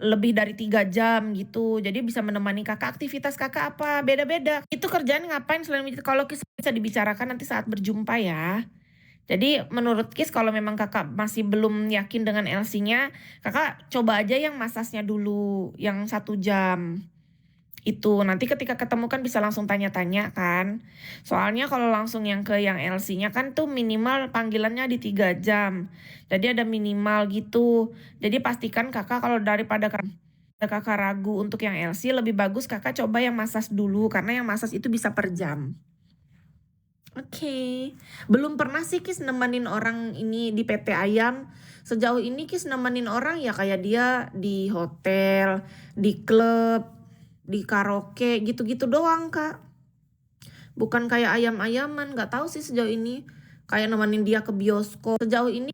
lebih dari 3 jam gitu. Jadi bisa menemani Kakak, aktivitas Kakak apa, beda-beda. Itu kerjaan ngapain selain kalau bisa dibicarakan nanti saat berjumpa ya. Jadi menurut kalau memang Kakak masih belum yakin dengan LC-nya, Kakak coba aja yang masasnya dulu, yang 1 jam. Itu, nanti ketika ketemu kan bisa langsung tanya-tanya kan. Soalnya kalau langsung yang LC-nya kan tuh minimal panggilannya di 3 jam. Jadi ada minimal gitu. Jadi pastikan Kakak kalau daripada Kakak ragu untuk yang LC, lebih bagus Kakak coba yang massage dulu, karena yang massage itu bisa per jam. Oke. Belum pernah sih nemenin orang ini di PT Ayam. Sejauh ini nemenin orang ya kayak dia di hotel, di klub, di karaoke, gitu-gitu doang, Kak. Bukan kayak ayam-ayaman, nggak tahu sih sejauh ini. Kayak nemenin dia ke bioskop. Sejauh ini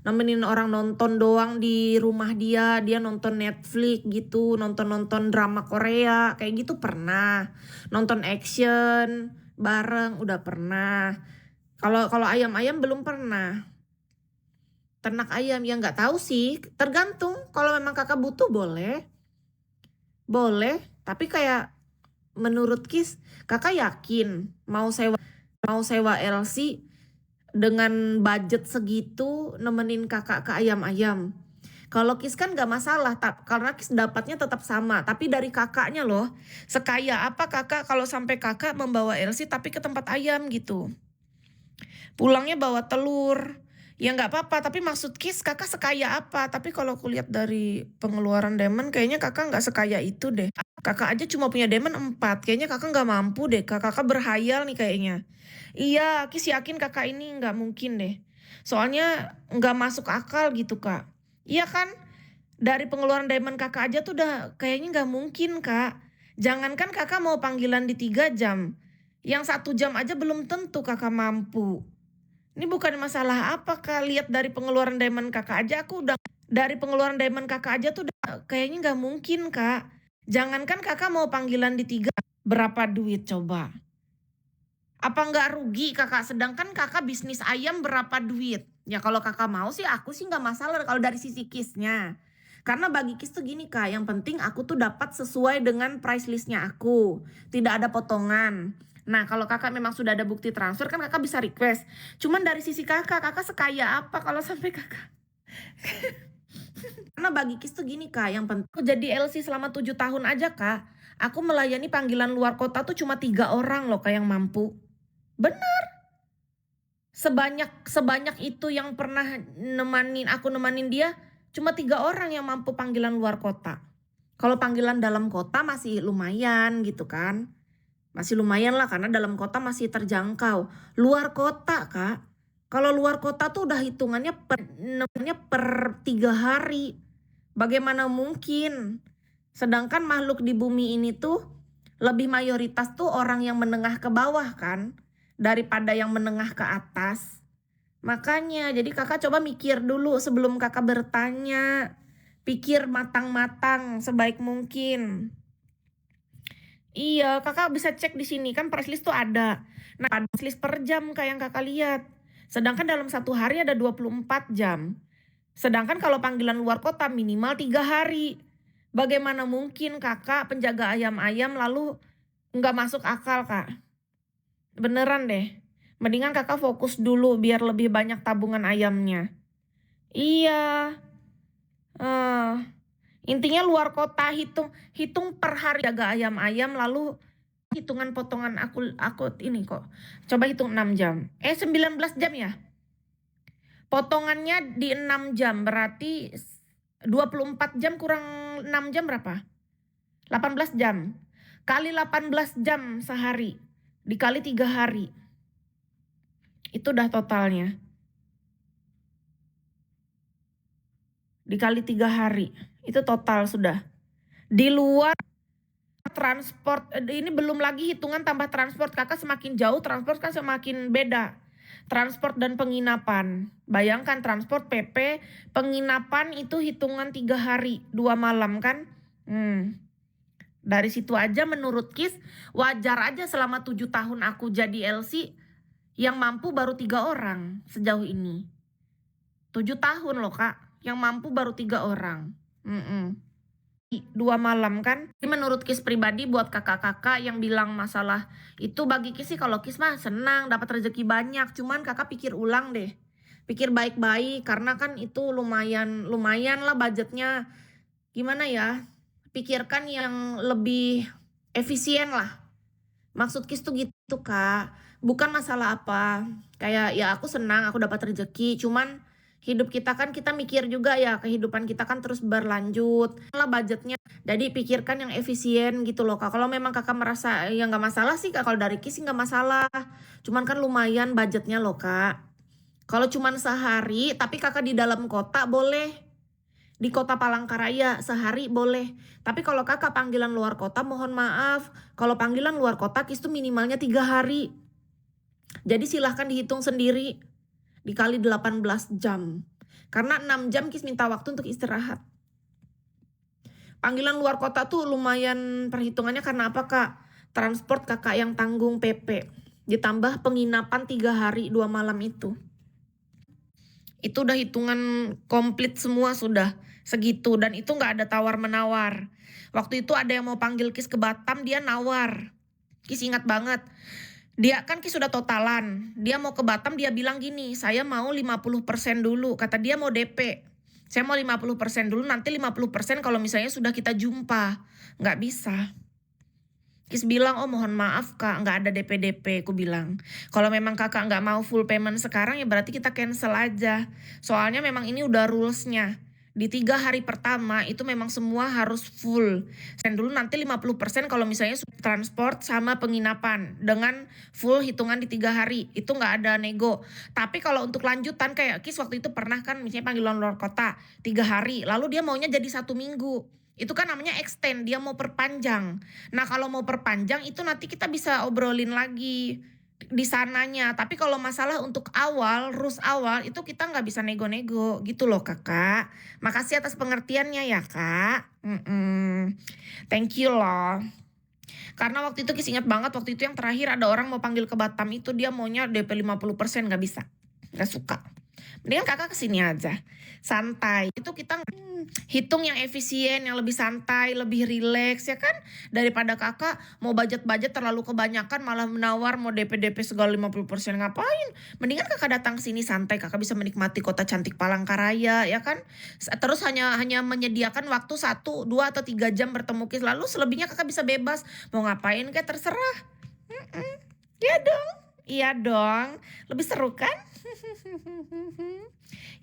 nemenin orang nonton doang di rumah dia nonton Netflix gitu, nonton-nonton drama Korea, kayak gitu pernah. Nonton action bareng udah pernah. Kalau kalau ayam-ayam belum pernah. Ternak ayam ya nggak tahu sih, tergantung. Kalau memang Kakak butuh boleh. Boleh, tapi kayak menurut Kakak yakin mau sewa LC dengan budget segitu nemenin Kakak ke ayam-ayam? Kalau kan nggak masalah, karena dapatnya tetap sama, tapi dari Kakaknya loh. Sekaya apa Kakak kalau sampai Kakak membawa LC tapi ke tempat ayam gitu? Pulangnya bawa telur. Ya nggak apa-apa, tapi maksud Kakak sekaya apa? Tapi kalau aku lihat dari pengeluaran Diamond kayaknya Kakak nggak sekaya itu deh. Kakak aja cuma punya Diamond 4, kayaknya Kakak nggak mampu deh, Kakak berhayal nih kayaknya. Iya, yakin Kakak ini nggak mungkin deh. Soalnya nggak masuk akal gitu, Kak. Iya kan? Dari pengeluaran Diamond Kakak aja tuh udah kayaknya nggak mungkin, Kak. Jangankan Kakak mau panggilan di 3 jam, yang 1 jam aja belum tentu Kakak mampu. Ini bukan masalah apa, Kak, lihat dari pengeluaran Diamond Kakak aja tuh udah kayaknya nggak mungkin, Kak. Jangankan Kakak mau panggilan di 3, berapa duit coba? Apa nggak rugi Kakak? Sedangkan Kakak bisnis ayam berapa duit? Ya kalau Kakak mau sih aku sih nggak masalah kalau dari sisi nya. Karena bagi tuh gini, Kak, yang penting aku tuh dapat sesuai dengan price list-nya aku, tidak ada potongan. Nah, kalau Kakak memang sudah ada bukti transfer kan Kakak bisa request. Cuman dari sisi Kakak sekaya apa kalau sampai Kakak karena bagi tuh gini, Kak, yang penting aku jadi LC selama 7 tahun aja, Kak, aku melayani panggilan luar kota tuh cuma 3 orang loh, Kak, yang mampu. Bener, sebanyak sebanyak itu yang pernah aku nemanin dia, cuma 3 orang yang mampu panggilan luar kota. Kalau panggilan dalam kota masih lumayan gitu kan. Masih lumayan lah karena dalam kota masih terjangkau. Luar kota, Kak, kalau luar kota tuh udah hitungannya per 3 hari. Bagaimana mungkin? Sedangkan makhluk di bumi ini tuh lebih mayoritas tuh orang yang menengah ke bawah kan, daripada yang menengah ke atas. Makanya jadi Kakak coba mikir dulu sebelum Kakak bertanya. Pikir matang-matang sebaik mungkin. Iya, Kakak bisa cek di sini kan price list tuh ada. Nah, price list per jam kayak yang Kakak lihat. Sedangkan dalam 1 hari ada 24 jam. Sedangkan kalau panggilan luar kota minimal 3 hari. Bagaimana mungkin Kakak penjaga ayam-ayam lalu nggak masuk akal, Kak. Beneran deh. Mendingan Kakak fokus dulu biar lebih banyak tabungan ayamnya. Iya. eh, Intinya luar kota hitung per hari jaga ayam-ayam lalu hitungan potongan aku ini kok. Coba hitung 6 jam. 19 jam ya? Potongannya di 6 jam berarti 24 jam kurang 6 jam berapa? 18 jam. Kali 18 jam sehari. Dikali 3 hari. Itu udah totalnya. Dikali 3 hari. Itu total sudah. Di luar transport, ini belum lagi hitungan tambah transport. Kakak semakin jauh transport kan semakin beda. Transport dan penginapan. Bayangkan transport PP, penginapan itu hitungan 3 hari, 2 malam kan. Dari situ aja menurut wajar aja selama 7 tahun aku jadi LC, yang mampu baru 3 orang sejauh ini. 7 tahun loh, Kak, yang mampu baru 3 orang. Mhm. 2 malam kan. Ini menurut Kis pribadi buat kakak-kakak yang bilang masalah itu bagi Kis sih kalau Kis mah senang dapat rezeki banyak, cuman Kakak pikir ulang deh. Pikir baik-baik karena kan itu lumayan lumayan lah budgetnya. Gimana ya, pikirkan yang lebih efisien lah. Maksud Kis tuh gitu, Kak. Bukan masalah apa, kayak ya aku senang aku dapat rezeki, cuman hidup kita kan kita mikir juga ya, kehidupan kita kan terus berlanjut, lah budgetnya. Jadi pikirkan yang efisien gitu loh, Kak. Kalau memang Kakak merasa ya nggak masalah sih, Kak, kalau dari Kis sih nggak masalah. Cuman kan lumayan budgetnya loh, Kak. Kalau cuman sehari, tapi Kakak di dalam kota boleh. Di kota Palangkaraya sehari boleh. Tapi kalau Kakak panggilan luar kota mohon maaf, kalau panggilan luar kota Kis tuh minimalnya 3 hari. Jadi silahkan dihitung sendiri, dikali 18 jam. Karena 6 jam Kis minta waktu untuk istirahat. Panggilan luar kota tuh lumayan perhitungannya karena apa, Kak? Transport Kakak yang tanggung PP. Ditambah penginapan 3 hari 2 malam itu. Itu udah hitungan komplit semua sudah segitu dan itu nggak ada tawar-menawar. Waktu itu ada yang mau panggil Kis ke Batam, dia nawar. Kis ingat banget. Dia kan Kis sudah totalan. Dia mau ke Batam, dia bilang gini, "Saya mau 50% dulu." Kata dia mau DP. "Saya mau 50% dulu, nanti 50% kalau misalnya sudah kita jumpa." Nggak bisa. Kis bilang, "Oh mohon maaf Kak, nggak ada DP-DP," aku bilang. "Kalau memang Kakak nggak mau full payment sekarang ya berarti kita cancel aja. Soalnya memang ini udah rules-nya. Di 3 hari pertama itu memang semua harus full. Send dulu nanti 50% kalau misalnya transport sama penginapan dengan full hitungan di 3 hari. Itu nggak ada nego. Tapi kalau untuk lanjutan kayak Kis waktu itu pernah kan misalnya panggilan luar kota 3 hari, lalu dia maunya jadi 1 minggu. Itu kan namanya extend, dia mau perpanjang. Nah, kalau mau perpanjang itu nanti kita bisa obrolin lagi di sananya. Tapi kalau masalah untuk awal, rules awal itu kita nggak bisa nego-nego gitu loh Kakak. Makasih atas pengertiannya ya Kak. Thank you loh. Karena waktu itu Kis ingat banget waktu itu yang terakhir ada orang mau panggil ke Batam itu dia maunya DP 50% nggak bisa. Nggak suka. Mendingan Kakak kesini aja. Santai. Itu kita hitung yang efisien, yang lebih santai, lebih rileks ya kan. Daripada Kakak mau budget-budget terlalu kebanyakan malah menawar mau DP-DP segala 50% ngapain. Mendingan Kakak datang ke sini santai, Kakak bisa menikmati kota cantik Palangkaraya ya kan. Terus hanya menyediakan waktu 1, 2, atau 3 jam bertemu Kis. Lalu selebihnya Kakak bisa bebas. Mau ngapain kayak terserah. Iya dong. Iya dong. Lebih seru kan?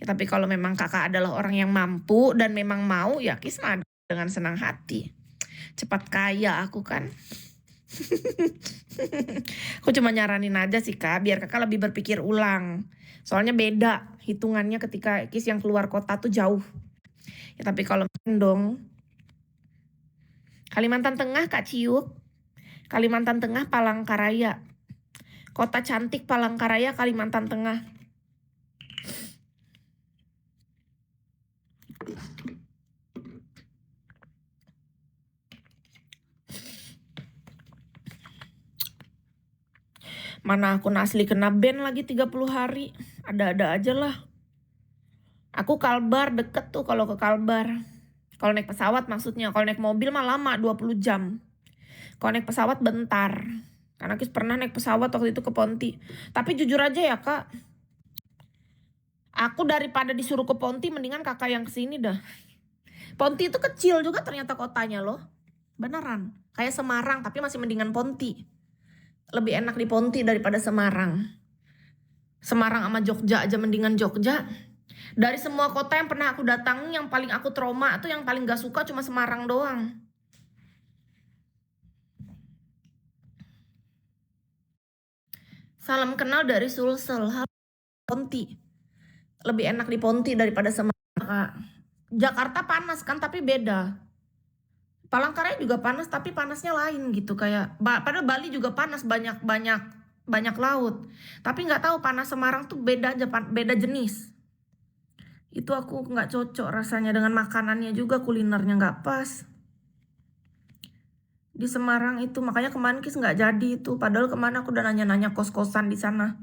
Ya, tapi kalau memang Kakak adalah orang yang mampu dan memang mau ya Kis mah dengan senang hati. Cepat kaya aku kan. Aku cuma nyaranin aja sih Kak, biar Kakak lebih berpikir ulang. Soalnya beda hitungannya ketika Kis yang keluar kota tuh jauh. Ya tapi kalau dong. Kalimantan Tengah Kak Ciuk. Kalimantan Tengah Palangkaraya. Kota cantik Palangkaraya, Kalimantan Tengah. Mana akun asli kena ban lagi 30 hari. Ada-ada aja lah. Aku Kalbar deket tuh kalau ke Kalbar. Kalau naik pesawat maksudnya. Kalau naik mobil mah lama 20 jam. Kalau naik pesawat bentar. Karena Kis pernah naik pesawat waktu itu ke Ponti. Tapi jujur aja ya Kak. Aku daripada disuruh ke Ponti mendingan Kakak yang kesini dah. Ponti itu kecil juga ternyata kotanya loh. Beneran. Kayak Semarang tapi masih mendingan Ponti. Lebih enak di Ponti daripada Semarang. Semarang sama Jogja aja mendingan Jogja. Dari semua kota yang pernah aku datangi yang paling aku trauma tuh yang paling gak suka cuma Semarang doang. Salam kenal dari Sulsel, Ponti. Lebih enak di Ponti daripada Semarang. Jakarta panas kan tapi beda. Palangkaraya juga panas tapi panasnya lain gitu kayak padahal Bali juga panas banyak laut. Tapi nggak tahu panas Semarang tuh beda aja beda jenis. Itu aku nggak cocok rasanya dengan makanannya juga kulinernya nggak pas. Di Semarang itu makanya kemarin Kis nggak jadi itu. Padahal kemana aku udah nanya-nanya kos-kosan di sana.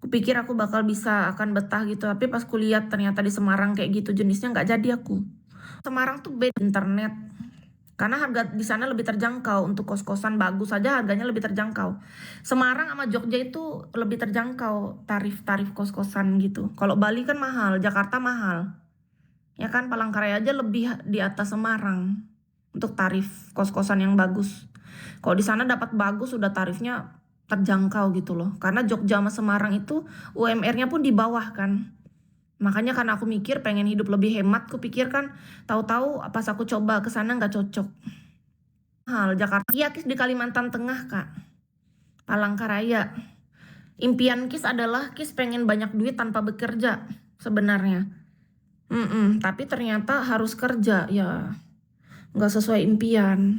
Aku pikir aku bakal bisa akan betah gitu tapi pas kulihat ternyata di Semarang kayak gitu jenisnya nggak jadi aku. Semarang tuh beda internet. Karena harga di sana lebih terjangkau, untuk kos-kosan bagus saja harganya lebih terjangkau. Semarang sama Jogja itu lebih terjangkau tarif-tarif kos-kosan gitu. Kalau Bali kan mahal, Jakarta mahal. Ya kan, Palangkaraya aja lebih di atas Semarang untuk tarif kos-kosan yang bagus. Kalau di sana dapat bagus udah tarifnya terjangkau gitu loh. Karena Jogja sama Semarang itu UMR-nya pun di bawah kan. Makanya karena aku mikir pengen hidup lebih hemat, aku pikir kan, tahu-tahu pas aku coba ke sana nggak cocok. Mahal Jakarta. Iya Kis, di Kalimantan Tengah Kak, Palangkaraya. Impian Kis adalah Kis pengen banyak duit tanpa bekerja sebenarnya. Tapi ternyata harus kerja, ya nggak sesuai impian.